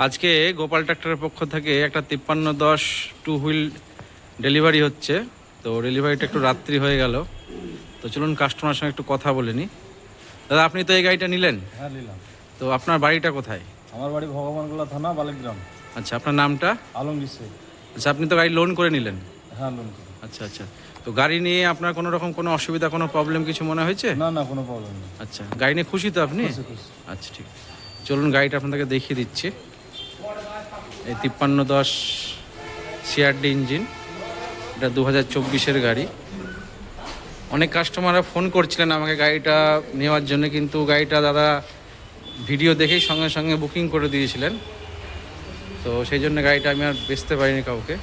আজকে গোপাল ট্রাক্টরের পক্ষ থেকে একটা 5310 টু হুইল ডেলিভারি হচ্ছে। তো ডেলিভারিটা একটু রাত্রি হয়ে গেল, তো চলুন কাস্টমার সঙ্গে একটু কথা বলে নিই। দাদা, আপনি তো এই গাড়িটা নিলেন? হ্যাঁ, নিলাম। তো আপনার বাড়িটা কোথায়? আমার বাড়ি ভগবানগোলা থানা, বালিগ্রাম। আচ্ছা, আপনার নামটা? আলমগীর শেখ। আচ্ছা, আপনি তো গাড়ি লোন করে নিলেন? হ্যাঁ, লোন করি। আচ্ছা আচ্ছা। তো গাড়ি নিয়ে আপনার কোনো রকম কোনো অসুবিধা, কোনো প্রবলেম কিছু মনে হয়েছে? না না, কোনো প্রবলেম নেই। আচ্ছা, গাড়ি নিয়ে খুশি তো আপনি? খুশি খুশি। আচ্ছা, ঠিক। চলুন গাড়িটা আপনাদেরকে দেখিয়ে দিচ্ছি। এই 5310 সিআরডি ইঞ্জিন, এটা 2024-এর গাড়ি। অনেক কাস্টমাররা ফোন করছিলেন আমাকে গাড়িটা নেওয়ার জন্য, কিন্তু গাড়িটা দাদা ভিডিও দেখেই সঙ্গে সঙ্গে বুকিং করে দিয়েছিলেন। তো সেই জন্য গাড়িটা আমি আর বেচতে পারিনি কাউকে।